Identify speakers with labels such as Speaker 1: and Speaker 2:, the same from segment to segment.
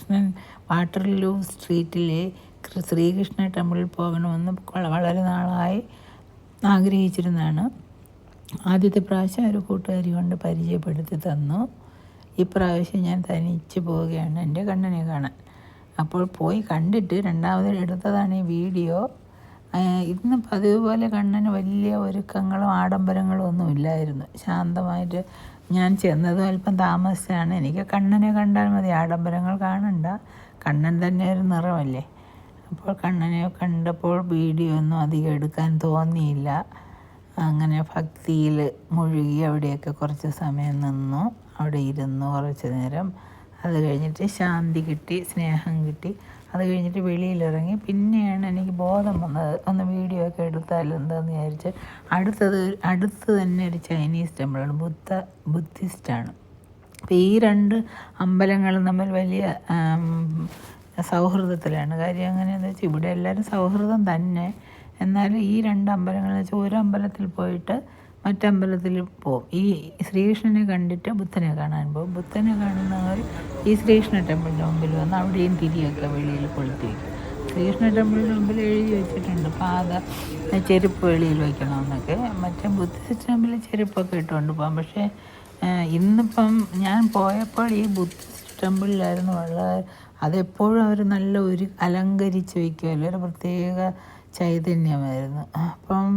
Speaker 1: Krishnan Waterloo സ്ട്രീറ്റിലെ Sreekrishna ടെമ്പിളിൽ പോകണമെന്ന് വളരെ നാളായി ആഗ്രഹിച്ചിരുന്നതാണ്. ആദ്യത്തെ പ്രാവശ്യം ഒരു കൂട്ടുകാരി കൊണ്ട് പരിചയപ്പെടുത്തി തന്നു. ഇപ്രാവശ്യം ഞാൻ തനിച്ച് പോവുകയാണ് എൻ്റെ കണ്ണനെ കാണാൻ. അപ്പോൾ പോയി കണ്ടിട്ട് രണ്ടാമത് എടുത്തതാണ് ഈ വീഡിയോ. ഇന്ന് പതിവ് പോലെ കണ്ണന് വലിയ ഒരുക്കങ്ങളും ആഡംബരങ്ങളും ഒന്നും ഇല്ലായിരുന്നു. ശാന്തമായിട്ട് ഞാൻ ചെന്നതും അല്പം താമസിച്ചാണ്. എനിക്ക് കണ്ണനെ കണ്ടാൽ മതി, ആഡംബരങ്ങൾ കാണണ്ട. കണ്ണൻ തന്നെ ഒരു നിറമല്ലേ. അപ്പോൾ കണ്ണനെ കണ്ടപ്പോൾ വീഡിയോ ഒന്നും അധികം എടുക്കാൻ തോന്നിയില്ല. അങ്ങനെ ഭക്തിയിൽ മുഴുകി അവിടെയൊക്കെ കുറച്ച് സമയം നിന്നു. അവിടെ ഇരുന്നു കുറച്ച് നേരം. അത് കഴിഞ്ഞിട്ട് ശാന്തി കിട്ടി, സ്നേഹം കിട്ടി. അത് കഴിഞ്ഞിട്ട് വെളിയിലിറങ്ങി. പിന്നെയാണ് എനിക്ക് ബോധം വന്നത്, ഒന്ന് വീഡിയോ ഒക്കെ എടുത്താലും എന്താണെന്ന് വിചാരിച്ച്. അടുത്ത് തന്നെ ഒരു ചൈനീസ് ടെമ്പിളാണ്, ബുദ്ധിസ്റ്റാണ്. അപ്പോൾ ഈ രണ്ട് അമ്പലങ്ങളും തമ്മിൽ വലിയ സൗഹൃദത്തിലാണ്. കാര്യം എങ്ങനെയാണെന്ന് വെച്ചാൽ ഇവിടെ എല്ലാവരും സൗഹൃദം തന്നെ. എന്നാൽ ഈ രണ്ട് അമ്പലങ്ങളിൽ വെച്ചാൽ ഒരു അമ്പലത്തിൽ പോയിട്ട് മറ്റമ്പലത്തിൽ പോവും. ഈ ശ്രീകൃഷ്ണനെ കണ്ടിട്ട് ബുദ്ധനെ കാണാൻ പോകും. ബുദ്ധനെ കാണുന്നവർ ഈ ശ്രീകൃഷ്ണ ടെമ്പിളിൻ്റെ മുമ്പിൽ വന്ന് അവിടെയും തിരിയൊക്കെ വെളിയിൽ കൊളുത്തി വയ്ക്കും. ശ്രീകൃഷ്ണ ടെമ്പിളിൻ്റെ മുമ്പിൽ എഴുതി വെച്ചിട്ടുണ്ട് ചെരുപ്പ് വെളിയിൽ വയ്ക്കണമെന്നൊക്കെ. മറ്റേ ബുദ്ധിസ്റ്റ് ടെമ്പിളിൽ ചെരുപ്പൊക്കെ ഇട്ടുകൊണ്ട് പോകാം. പക്ഷേ ഇന്നിപ്പം ഞാൻ പോയപ്പോൾ ഈ ബുദ്ധിസ്റ്റ് ടെമ്പിളിലായിരുന്നു അതെപ്പോഴും അവർ നല്ല ഒരു അലങ്കരിച്ച് വയ്ക്കുമല്ലോ, ഒരു പ്രത്യേക ചൈതന്യമായിരുന്നു. അപ്പം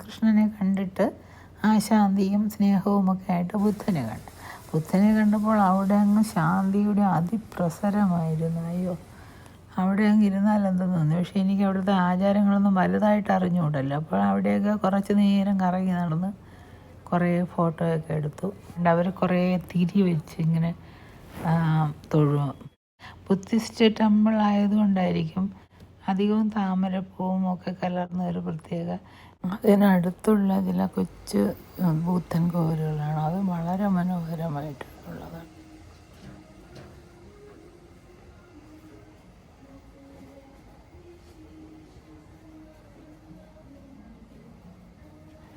Speaker 1: കൃഷ്ണനെ കണ്ടിട്ട് ആ ശാന്തിയും സ്നേഹവും ഒക്കെ ആയിട്ട് ബുദ്ധനെ കണ്ടപ്പോൾ അവിടെ അങ്ങ് ശാന്തിയുടെ അതിപ്രസരമായിരുന്നു. അയ്യോ, അവിടെ അങ്ങ് ഇരുന്നാൽ എന്തെന്ന് തോന്നി. പക്ഷേ എനിക്ക് അവിടുത്തെ ആചാരങ്ങളൊന്നും വലുതായിട്ട് അറിഞ്ഞുകൂടല്ലോ. അപ്പോൾ അവിടെയൊക്കെ കുറച്ച് നേരം കറങ്ങി നടന്ന് കുറേ ഫോട്ടോയൊക്കെ എടുത്തു. അവർ കുറേ തിരി വെച്ച് ഇങ്ങനെ തൊഴും. ബുദ്ധിസ്റ്റ് ടെമ്പിൾ ആയതുകൊണ്ടായിരിക്കും അധികവും താമരപ്പൂവും ഒക്കെ കലർന്ന ഒരു പ്രത്യേക. അതിനടുത്തുള്ള ചില കൊച്ചു ബുദ്ധൻ കോവിലുകളാണ്. അത് വളരെ മനോഹരമായിട്ടുള്ളതാണ്.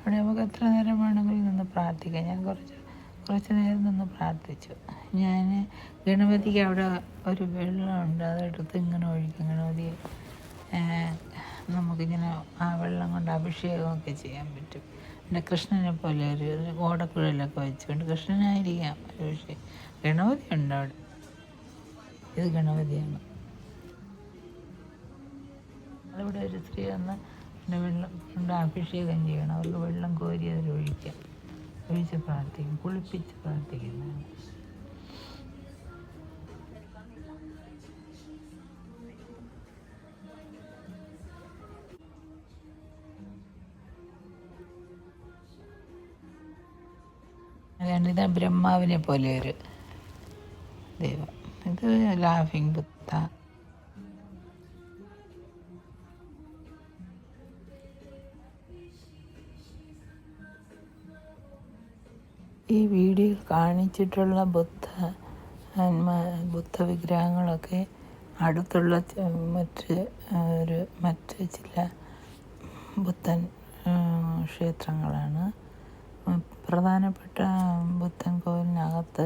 Speaker 1: അവിടെ നമുക്ക് എത്ര നേരം വേണമെങ്കിലും നിന്ന് പ്രാർത്ഥിക്കാം. ഞാൻ കുറച്ച് നേരം നിന്ന് പ്രാർത്ഥിച്ചു. ഞാൻ ഗണപതിക്ക് അവിടെ ഒരു വെള്ളമുണ്ട്, അതെടുത്ത് ഇങ്ങനെ ഒഴിക്കും. ഗണപതി നമുക്കിങ്ങനെ ആ വെള്ളം കൊണ്ട് അഭിഷേകമൊക്കെ ചെയ്യാൻ പറ്റും. പിന്നെ കൃഷ്ണനെ പോലെ ഒരു ഓടക്കുഴലൊക്കെ വെച്ചുകൊണ്ട് കൃഷ്ണനായിരിക്കാം ഒരു പക്ഷേ. ഗണപതി ഉണ്ട് അവിടെ. ഇത് ഗണപതിയാണ്. അതിവിടെ ഒരു സ്ത്രീ വന്ന് പിന്നെ വെള്ളം കൊണ്ട് അഭിഷേകം ചെയ്യണം. അവർക്ക് വെള്ളം കോരി അതിലൊഴിക്കാം. ഒഴിച്ച് പ്രാർത്ഥിക്കും, കുളിപ്പിച്ച് പ്രാർത്ഥിക്കുന്നതാണ്. അല്ലാണ്ട് ഇത് ബ്രഹ്മാവിനെ പോലെ ഒരു ദൈവം. ഇത് ലാഫിംഗ് ബുദ്ധ. ഈ വീഡിയോയിൽ കാണിച്ചിട്ടുള്ള ബുദ്ധ വിഗ്രഹങ്ങളൊക്കെ അടുത്തുള്ള മറ്റ് ചില ബുദ്ധൻ ക്ഷേത്രങ്ങളാണ്. പ്രധാനപ്പെട്ട ബുദ്ധൻ കോവിലിനകത്ത്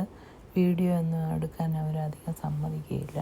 Speaker 1: വീഡിയോ ഒന്നും എടുക്കാൻ അവരധികം സമ്മതിക്കുകയില്ല.